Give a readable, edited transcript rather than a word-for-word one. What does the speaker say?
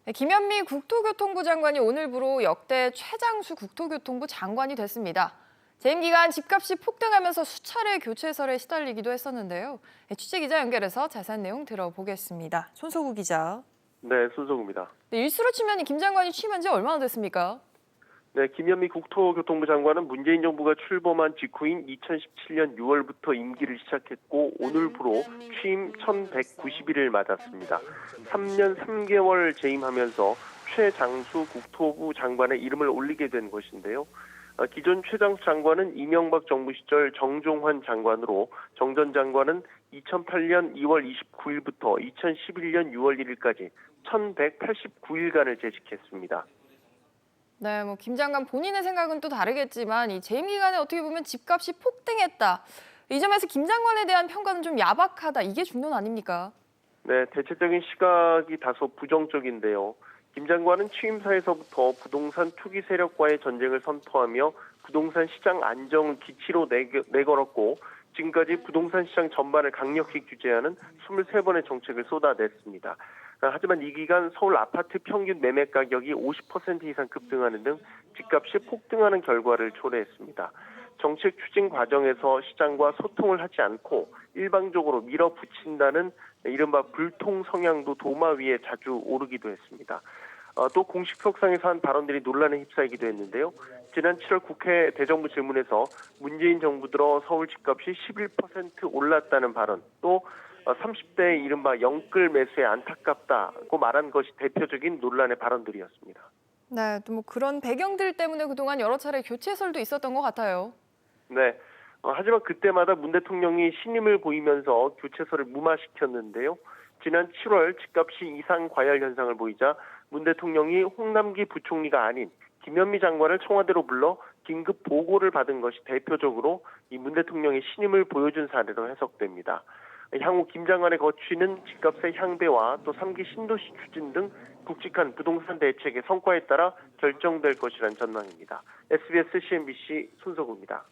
네, 김현미 국토교통부 장관이 오늘부로 역대 최장수 국토교통부 장관이 됐습니다. 재임 기간 집값이 폭등하면서 수차례 교체설에 시달리기도 했었는데요. 네, 취재기자 연결해서 자세한 내용 들어보겠습니다. 손소구 기자. 네, 손석우입니다. 네, 일수로 치면 김 장관이 취임한 지 얼마나 됐습니까? 네, 김현미 국토교통부 장관은 문재인 정부가 출범한 직후인 2017년 6월부터 임기를 시작했고 오늘부로 취임 1190일을 맞았습니다. 3년 3개월 재임하면서 최장수 국토부 장관의 이름을 올리게 된 것인데요. 기존 최장수 장관은 이명박 정부 시절 정종환 장관으로 정 전 장관은 2008년 2월 29일부터 2011년 6월 1일까지 1189일간을 재직했습니다. 네, 김 장관 본인의 생각은 또 다르겠지만 이 재임 기간에 어떻게 보면 집값이 폭등했다. 이 점에서 김 장관에 대한 평가는 좀 야박하다. 이게 중론 아닙니까? 네, 대체적인 시각이 다소 부정적인데요. 김 장관은 취임사에서부터 부동산 투기 세력과의 전쟁을 선포하며 부동산 시장 안정을 기치로 내걸었고 지금까지 부동산 시장 전반을 강력히 규제하는 23번의 정책을 쏟아냈습니다. 하지만 이 기간 서울 아파트 평균 매매 가격이 50% 이상 급등하는 등 집값이 폭등하는 결과를 초래했습니다. 정책 추진 과정에서 시장과 소통을 하지 않고 일방적으로 밀어붙인다는 이른바 불통 성향도 도마 위에 자주 오르기도 했습니다. 또 공식 석상에서 한 발언들이 논란에 휩싸이기도 했는데요. 지난 7월 국회 대정부 질문에서 문재인 정부 들어 서울 집값이 11% 올랐다는 발언, 또 30대의 이른바 영끌 매수에 안타깝다고 말한 것이 대표적인 논란의 발언들이었습니다. 네, 또 그런 배경들 때문에 그동안 여러 차례 교체설도 있었던 것 같아요. 네. 하지만 그때마다 문 대통령이 신임을 보이면서 교체설을 무마시켰는데요. 지난 7월 집값이 이상 과열 현상을 보이자 문 대통령이 홍남기 부총리가 아닌 김현미 장관을 청와대로 불러 긴급 보고를 받은 것이 대표적으로 이 문 대통령의 신임을 보여준 사례로 해석됩니다. 향후 김 장관의 거취는 집값의 향배와 또 3기 신도시 추진 등 굵직한 부동산 대책의 성과에 따라 결정될 것이란 전망입니다. SBS CNBC 손석우입니다.